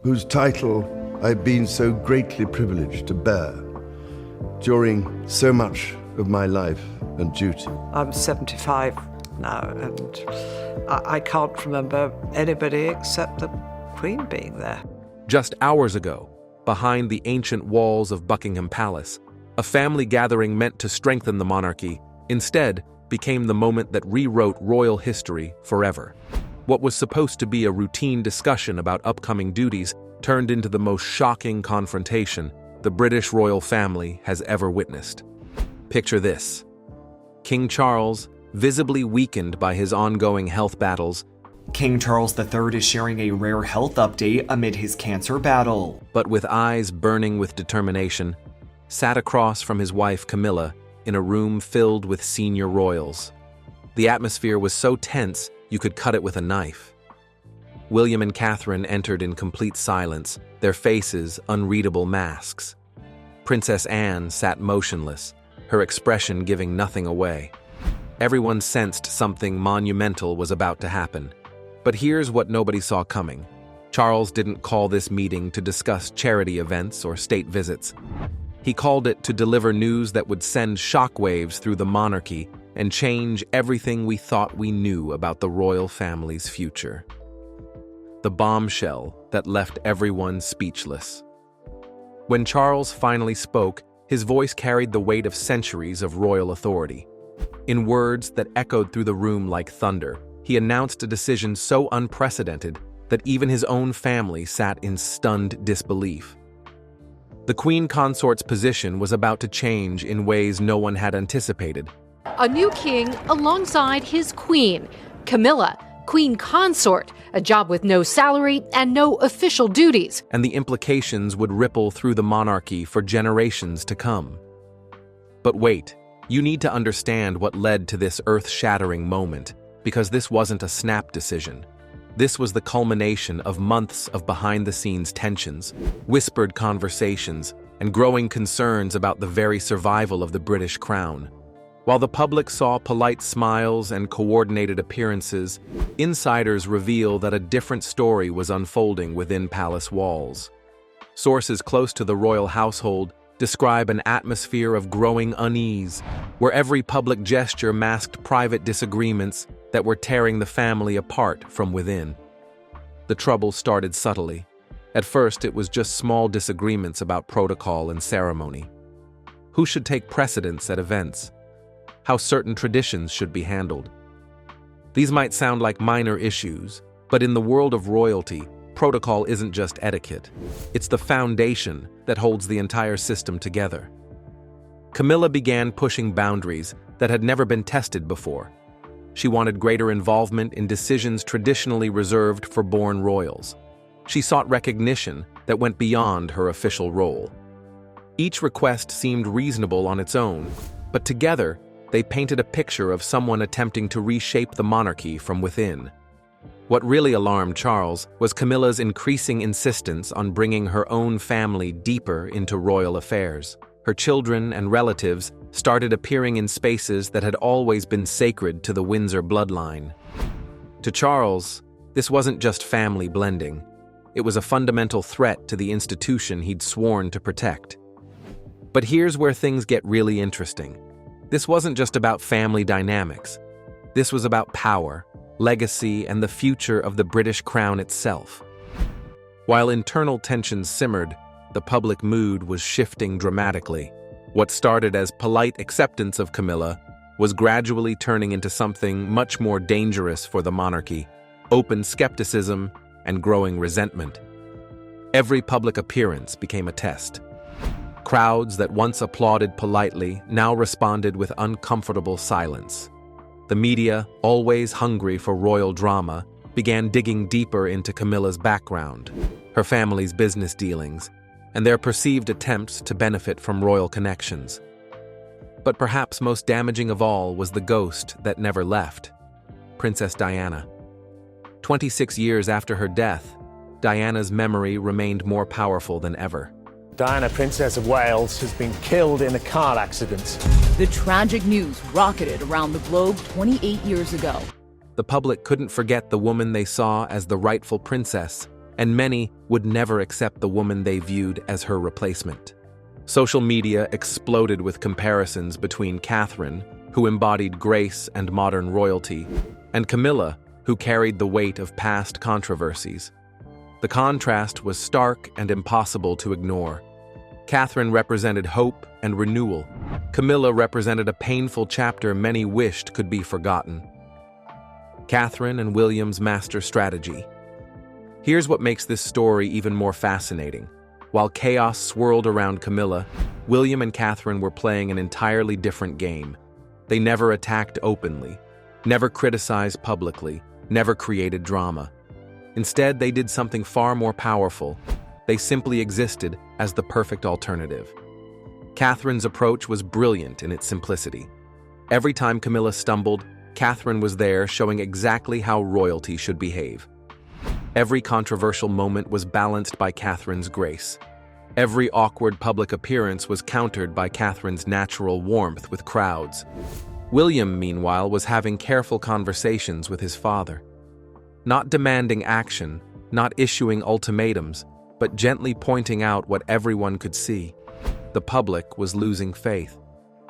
whose title I've been so greatly privileged to bear during so much of my life and duty. I'm 75 now, and I can't remember anybody except the Queen being there. Just hours ago, behind the ancient walls of Buckingham Palace, a family gathering meant to strengthen the monarchy instead became the moment that rewrote royal history forever. What was supposed to be a routine discussion about upcoming duties turned into the most shocking confrontation the British royal family has ever witnessed. Picture this: King Charles, visibly weakened by his ongoing health battles, King Charles III is sharing a rare health update amid his cancer battle. But with eyes burning with determination, sat across from his wife Camilla in a room filled with senior royals. The atmosphere was so tense you could cut it with a knife. William and Catherine entered in complete silence, their faces unreadable masks. Princess Anne sat motionless, her expression giving nothing away. Everyone sensed something monumental was about to happen. But here's what nobody saw coming. Charles didn't call this meeting to discuss charity events or state visits. He called it to deliver news that would send shockwaves through the monarchy and change everything we thought we knew about the royal family's future. The bombshell that left everyone speechless. When Charles finally spoke, his voice carried the weight of centuries of royal authority. In words that echoed through the room like thunder, he announced a decision so unprecedented that even his own family sat in stunned disbelief. The Queen Consort's position was about to change in ways no one had anticipated. A new king alongside his queen, Camilla, Queen Consort, a job with no salary and no official duties. And the implications would ripple through the monarchy for generations to come. But wait, you need to understand what led to this earth-shattering moment, because this wasn't a snap decision. This was the culmination of months of behind-the-scenes tensions, whispered conversations, and growing concerns about the very survival of the British crown. While the public saw polite smiles and coordinated appearances, insiders reveal that a different story was unfolding within palace walls. Sources close to the royal household describe an atmosphere of growing unease, where every public gesture masked private disagreements that were tearing the family apart from within. The trouble started subtly. At first, it was just small disagreements about protocol and ceremony. Who should take precedence at events? How certain traditions should be handled. These might sound like minor issues, but in the world of royalty, protocol isn't just etiquette. It's the foundation that holds the entire system together. Camilla began pushing boundaries that had never been tested before. She wanted greater involvement in decisions traditionally reserved for born royals. She sought recognition that went beyond her official role. Each request seemed reasonable on its own, but together, they painted a picture of someone attempting to reshape the monarchy from within. What really alarmed Charles was Camilla's increasing insistence on bringing her own family deeper into royal affairs. Her children and relatives started appearing in spaces that had always been sacred to the Windsor bloodline. To Charles, this wasn't just family blending. It was a fundamental threat to the institution he'd sworn to protect. But here's where things get really interesting. This wasn't just about family dynamics. This was about power, legacy, and the future of the British crown itself. While internal tensions simmered, the public mood was shifting dramatically. What started as polite acceptance of Camilla was gradually turning into something much more dangerous for the monarchy: open skepticism and growing resentment. Every public appearance became a test. Crowds that once applauded politely now responded with uncomfortable silence. The media, always hungry for royal drama, began digging deeper into Camilla's background, her family's business dealings, and their perceived attempts to benefit from royal connections. But perhaps most damaging of all was the ghost that never left: Princess Diana. 26 years after her death, Diana's memory remained more powerful than ever. Diana, Princess of Wales, has been killed in a car accident. The tragic news rocketed around the globe 28 years ago. The public couldn't forget the woman they saw as the rightful princess and many would never accept the woman they viewed as her replacement. Social media exploded with comparisons between Catherine, who embodied grace and modern royalty, and Camilla, who carried the weight of past controversies. The contrast was stark and impossible to ignore. Catherine represented hope and renewal. Camilla represented a painful chapter many wished could be forgotten. Catherine and William's master strategy. Here's what makes this story even more fascinating. While chaos swirled around Camilla, William and Catherine were playing an entirely different game. They never attacked openly, never criticized publicly, never created drama. Instead, they did something far more powerful. They simply existed as the perfect alternative. Catherine's approach was brilliant in its simplicity. Every time Camilla stumbled, Catherine was there showing exactly how royalty should behave. Every controversial moment was balanced by Catherine's grace. Every awkward public appearance was countered by Catherine's natural warmth with crowds. William, meanwhile, was having careful conversations with his father. Not demanding action, not issuing ultimatums, but gently pointing out what everyone could see. The public was losing faith,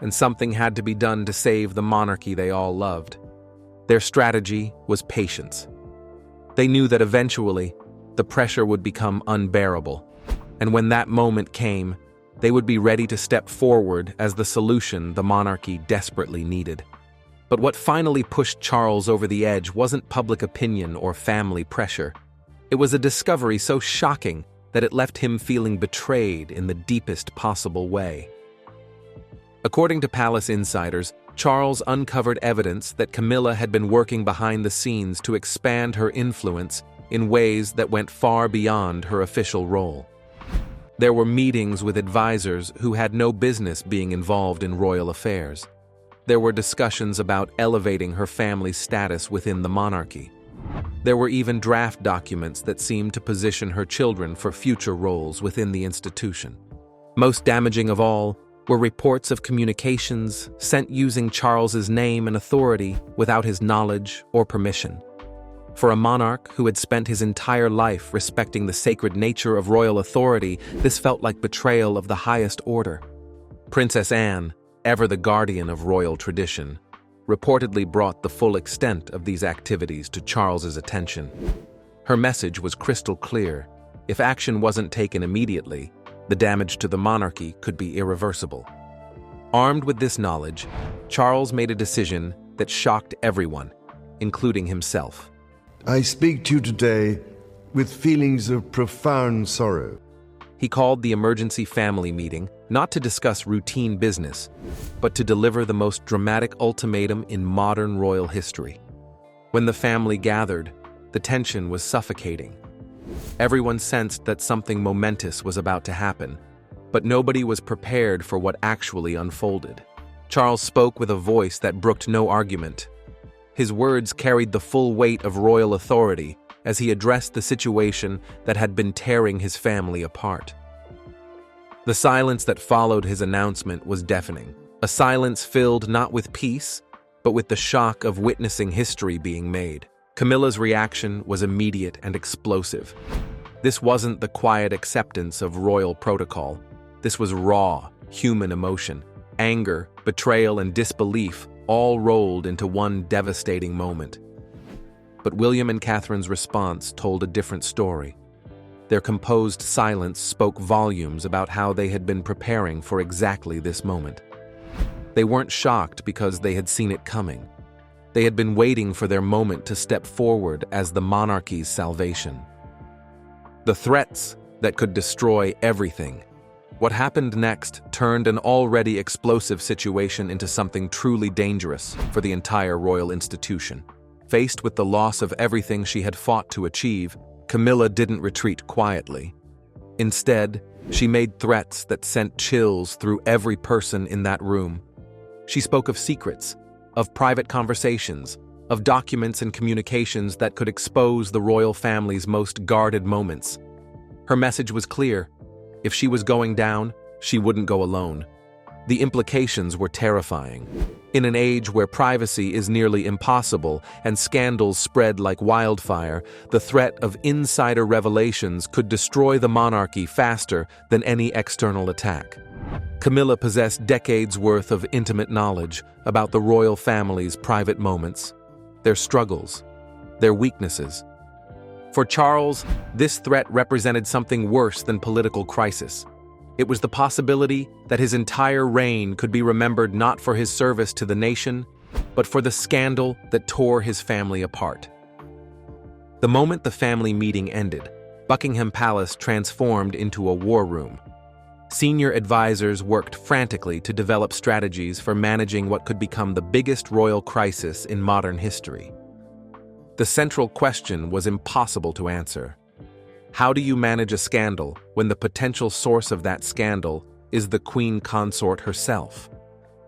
and something had to be done to save the monarchy they all loved. Their strategy was patience. They knew that eventually, the pressure would become unbearable, and when that moment came, they would be ready to step forward as the solution the monarchy desperately needed. But what finally pushed Charles over the edge wasn't public opinion or family pressure. It was a discovery so shocking that it left him feeling betrayed in the deepest possible way. According to palace insiders, Charles uncovered evidence that Camilla had been working behind the scenes to expand her influence in ways that went far beyond her official role. There were meetings with advisors who had no business being involved in royal affairs. There were discussions about elevating her family's status within the monarchy. There were even draft documents that seemed to position her children for future roles within the institution. Most damaging of all were reports of communications sent using Charles's name and authority without his knowledge or permission. For a monarch who had spent his entire life respecting the sacred nature of royal authority, this felt like betrayal of the highest order. Princess Anne, ever the guardian of royal tradition, reportedly brought the full extent of these activities to Charles's attention. Her message was crystal clear. If action wasn't taken immediately, the damage to the monarchy could be irreversible. Armed with this knowledge, Charles made a decision that shocked everyone, including himself. I speak to you today with feelings of profound sorrow. He called the emergency family meeting not to discuss routine business, but to deliver the most dramatic ultimatum in modern royal history. When the family gathered, the tension was suffocating. Everyone sensed that something momentous was about to happen, but nobody was prepared for what actually unfolded. Charles spoke with a voice that brooked no argument. His words carried the full weight of royal authority as he addressed the situation that had been tearing his family apart. The silence that followed his announcement was deafening, a silence filled not with peace, but with the shock of witnessing history being made. Camilla's reaction was immediate and explosive. This wasn't the quiet acceptance of royal protocol. This was raw, human emotion. Anger, betrayal, and disbelief all rolled into one devastating moment. But William and Catherine's response told a different story. Their composed silence spoke volumes about how they had been preparing for exactly this moment. They weren't shocked because they had seen it coming. They had been waiting for their moment to step forward as the monarchy's salvation. The threats that could destroy everything. What happened next turned an already explosive situation into something truly dangerous for the entire royal institution. Faced with the loss of everything she had fought to achieve, Camilla didn't retreat quietly. Instead, she made threats that sent chills through every person in that room. She spoke of secrets, of private conversations, of documents and communications that could expose the royal family's most guarded moments. Her message was clear. If she was going down, she wouldn't go alone. The implications were terrifying. In an age where privacy is nearly impossible and scandals spread like wildfire, the threat of insider revelations could destroy the monarchy faster than any external attack. Camilla possessed decades' worth of intimate knowledge about the royal family's private moments, their struggles, their weaknesses. For Charles, this threat represented something worse than political crisis. It was the possibility that his entire reign could be remembered not for his service to the nation, but for the scandal that tore his family apart. The moment the family meeting ended, Buckingham Palace transformed into a war room. Senior advisors worked frantically to develop strategies for managing what could become the biggest royal crisis in modern history. The central question was impossible to answer. How do you manage a scandal when the potential source of that scandal is the Queen Consort herself?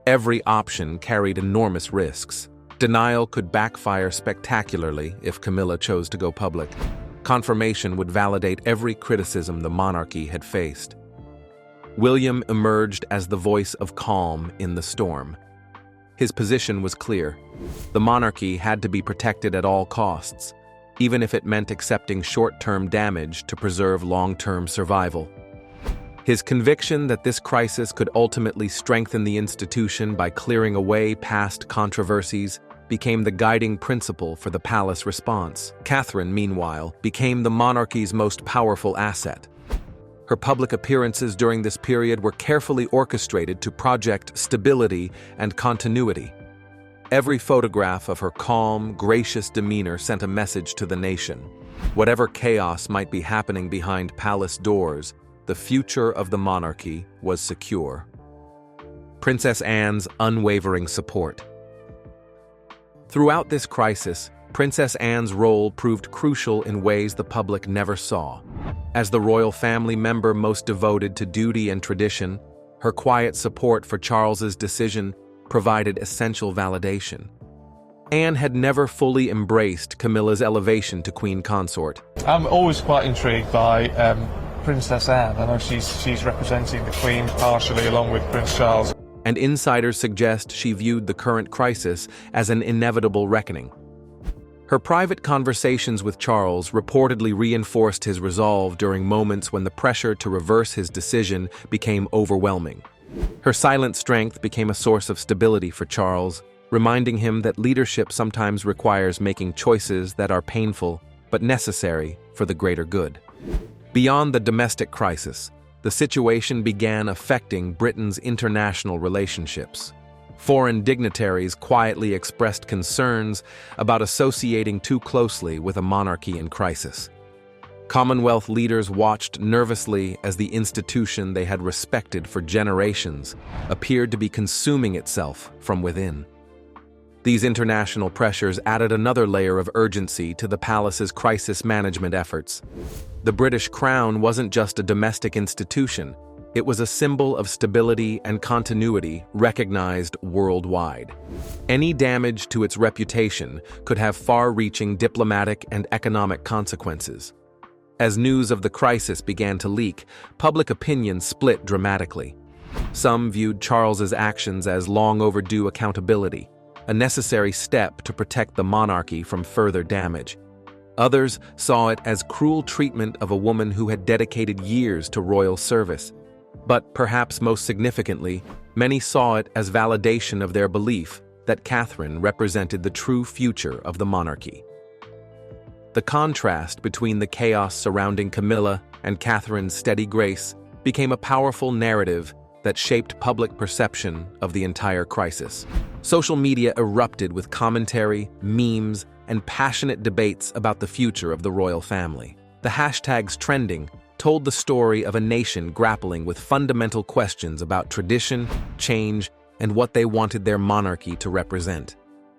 Every option carried enormous risks. Denial could backfire spectacularly if Camilla chose to go public. Confirmation would validate every criticism the monarchy had faced. William emerged as the voice of calm in the storm. His position was clear. The monarchy had to be protected at all costs, even if it meant accepting short-term damage to preserve long-term survival. His conviction that this crisis could ultimately strengthen the institution by clearing away past controversies became the guiding principle for the palace response. Catherine, meanwhile, became the monarchy's most powerful asset. Her public appearances during this period were carefully orchestrated to project stability and continuity. Every photograph of her calm, gracious demeanor sent a message to the nation. Whatever chaos might be happening behind palace doors, the future of the monarchy was secure. Princess Anne's unwavering support. Throughout this crisis, Princess Anne's role proved crucial in ways the public never saw. As the royal family member most devoted to duty and tradition, her quiet support for Charles's decision provided essential validation. Anne had never fully embraced Camilla's elevation to Queen Consort. I'm always quite intrigued by Princess Anne. I know she's representing the Queen partially along with Prince Charles. And insiders suggest she viewed the current crisis as an inevitable reckoning. Her private conversations with Charles reportedly reinforced his resolve during moments when the pressure to reverse his decision became overwhelming. Her silent strength became a source of stability for Charles, reminding him that leadership sometimes requires making choices that are painful but necessary for the greater good. Beyond the domestic crisis, the situation began affecting Britain's international relationships. Foreign dignitaries quietly expressed concerns about associating too closely with a monarchy in crisis. Commonwealth leaders watched nervously as the institution they had respected for generations appeared to be consuming itself from within. These international pressures added another layer of urgency to the palace's crisis management efforts. The British Crown wasn't just a domestic institution, it was a symbol of stability and continuity recognized worldwide. Any damage to its reputation could have far-reaching diplomatic and economic consequences. As news of the crisis began to leak, public opinion split dramatically. Some viewed Charles's actions as long overdue accountability, a necessary step to protect the monarchy from further damage. Others saw it as cruel treatment of a woman who had dedicated years to royal service. But perhaps most significantly, many saw it as validation of their belief that Catherine represented the true future of the monarchy. The contrast between the chaos surrounding Camilla and Catherine's steady grace became a powerful narrative that shaped public perception of the entire crisis. Social media erupted with commentary, memes, and passionate debates about the future of the royal family. The hashtags trending told the story of a nation grappling with fundamental questions about tradition, change, and what they wanted their monarchy to represent.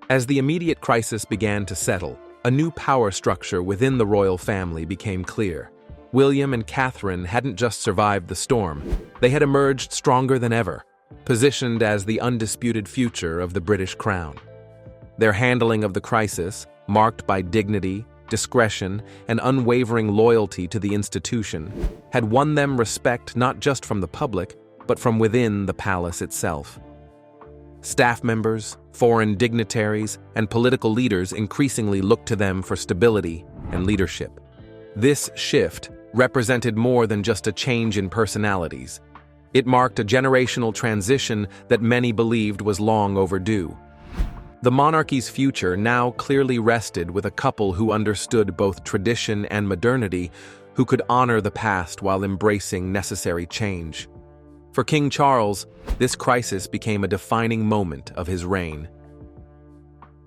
As the immediate crisis began to settle, a new power structure within the royal family became clear. William and Catherine hadn't just survived the storm, they had emerged stronger than ever, positioned as the undisputed future of the British crown. Their handling of the crisis, marked by dignity, discretion, and unwavering loyalty to the institution, had won them respect not just from the public, but from within the palace itself. Staff members, foreign dignitaries, and political leaders increasingly looked to them for stability and leadership. This shift represented more than just a change in personalities. It marked a generational transition that many believed was long overdue. The monarchy's future now clearly rested with a couple who understood both tradition and modernity, who could honor the past while embracing necessary change. For King Charles, this crisis became a defining moment of his reign.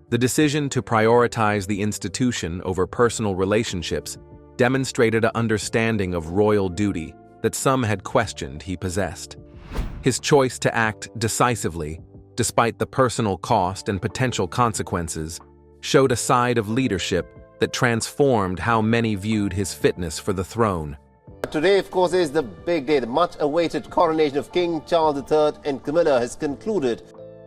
The decision to prioritize the institution over personal relationships demonstrated an understanding of royal duty that some had questioned he possessed. His choice to act decisively, despite the personal cost and potential consequences, showed a side of leadership that transformed how many viewed his fitness for the throne. Today, of course, is the big day. The much-awaited coronation of King Charles III and Camilla has concluded.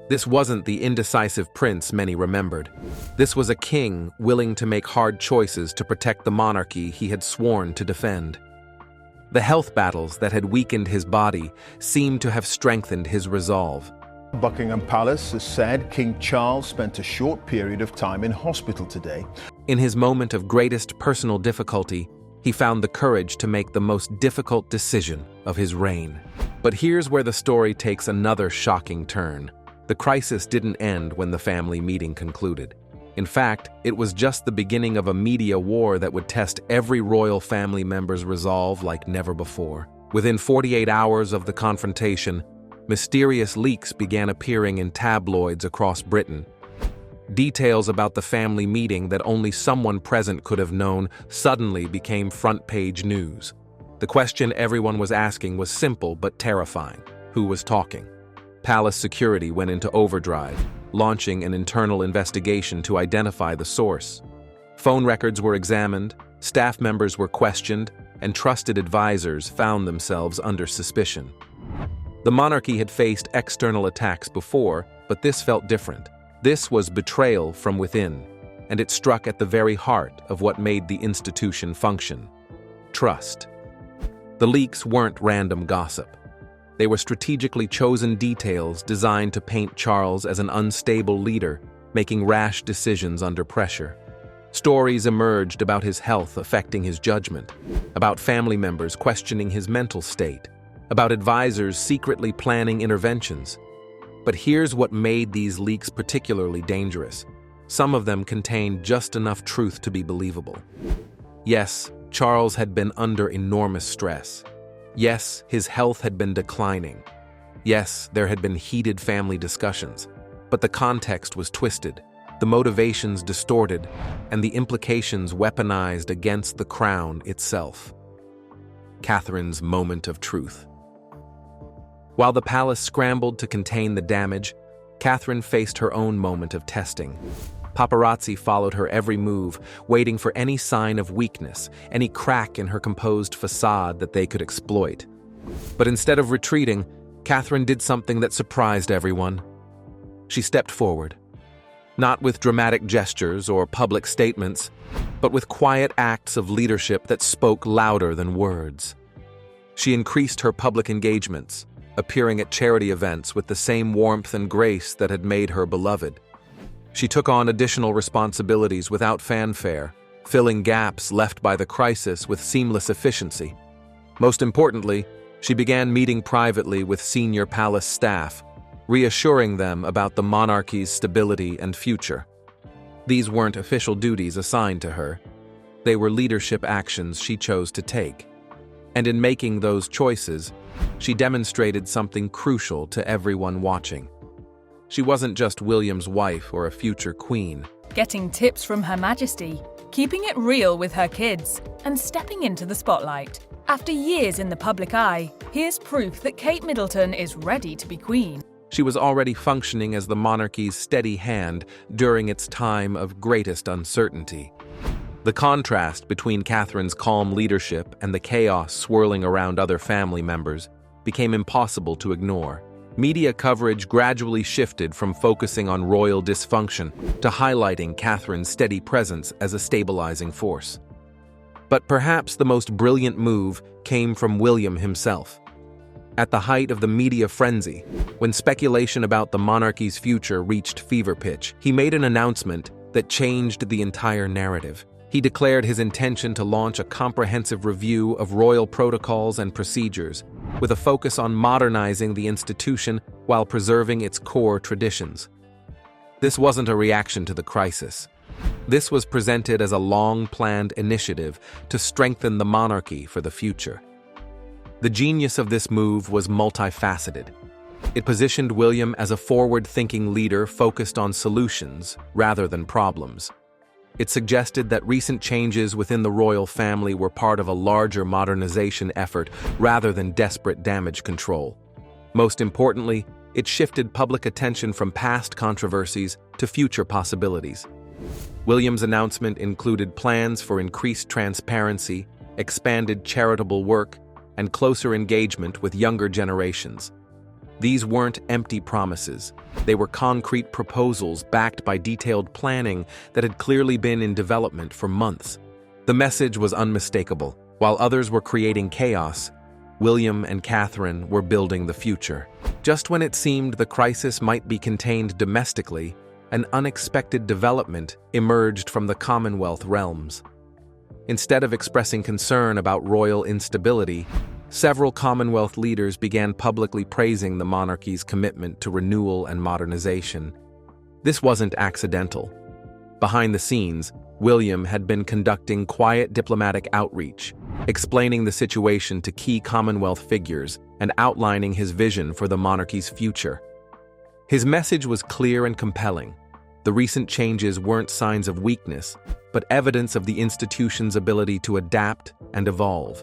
This wasn't the indecisive prince many remembered. This was a king willing to make hard choices to protect the monarchy he had sworn to defend. The health battles that had weakened his body seemed to have strengthened his resolve. Buckingham Palace has said King Charles spent a short period of time in hospital today. In his moment of greatest personal difficulty, he found the courage to make the most difficult decision of his reign. But here's where the story takes another shocking turn. The crisis didn't end when the family meeting concluded. In fact, it was just the beginning of a media war that would test every royal family member's resolve like never before. Within 48 hours of the confrontation, mysterious leaks began appearing in tabloids across Britain. Details about the family meeting that only someone present could have known suddenly became front-page news. The question everyone was asking was simple but terrifying. Who was talking? Palace security went into overdrive, launching an internal investigation to identify the source. Phone records were examined, staff members were questioned, and trusted advisors found themselves under suspicion. The monarchy had faced external attacks before, but this felt different. This was betrayal from within, and it struck at the very heart of what made the institution function: trust. The leaks weren't random gossip. They were strategically chosen details designed to paint Charles as an unstable leader, making rash decisions under pressure. Stories emerged about his health affecting his judgment, about family members questioning his mental state, about advisors secretly planning interventions. But here's what made these leaks particularly dangerous. Some of them contained just enough truth to be believable. Yes, Charles had been under enormous stress. Yes, his health had been declining. Yes, there had been heated family discussions. But the context was twisted, the motivations distorted, and the implications weaponized against the crown itself. Catherine's moment of truth. While the palace scrambled to contain the damage, Catherine faced her own moment of testing. Paparazzi followed her every move, waiting for any sign of weakness, any crack in her composed facade that they could exploit. But instead of retreating, Catherine did something that surprised everyone. She stepped forward. Not with dramatic gestures or public statements, but with quiet acts of leadership that spoke louder than words. She increased her public engagements, appearing at charity events with the same warmth and grace that had made her beloved. She took on additional responsibilities without fanfare, filling gaps left by the crisis with seamless efficiency. Most importantly, she began meeting privately with senior palace staff, reassuring them about the monarchy's stability and future. These weren't official duties assigned to her. They were leadership actions she chose to take. And in making those choices, she demonstrated something crucial to everyone watching. She wasn't just William's wife or a future queen. Getting tips from Her Majesty, keeping it real with her kids, and stepping into the spotlight. After years in the public eye, here's proof that Kate Middleton is ready to be queen. She was already functioning as the monarchy's steady hand during its time of greatest uncertainty. The contrast between Catherine's calm leadership and the chaos swirling around other family members became impossible to ignore. Media coverage gradually shifted from focusing on royal dysfunction to highlighting Catherine's steady presence as a stabilizing force. But perhaps the most brilliant move came from William himself. At the height of the media frenzy, when speculation about the monarchy's future reached fever pitch, he made an announcement that changed the entire narrative. He declared his intention to launch a comprehensive review of royal protocols and procedures, with a focus on modernizing the institution while preserving its core traditions. This wasn't a reaction to the crisis. This was presented as a long-planned initiative to strengthen the monarchy for the future. The genius of this move was multifaceted. It positioned William as a forward-thinking leader focused on solutions rather than problems. It suggested that recent changes within the royal family were part of a larger modernization effort rather than desperate damage control. Most importantly, it shifted public attention from past controversies to future possibilities. William's announcement included plans for increased transparency, expanded charitable work, and closer engagement with younger generations. These weren't empty promises. They were concrete proposals backed by detailed planning that had clearly been in development for months. The message was unmistakable. While others were creating chaos, William and Catherine were building the future. Just when it seemed the crisis might be contained domestically, an unexpected development emerged from the Commonwealth realms. Instead of expressing concern about royal instability, several Commonwealth leaders began publicly praising the monarchy's commitment to renewal and modernization. This wasn't accidental. Behind the scenes, William had been conducting quiet diplomatic outreach, explaining the situation to key Commonwealth figures and outlining his vision for the monarchy's future. His message was clear and compelling. The recent changes weren't signs of weakness, but evidence of the institution's ability to adapt and evolve.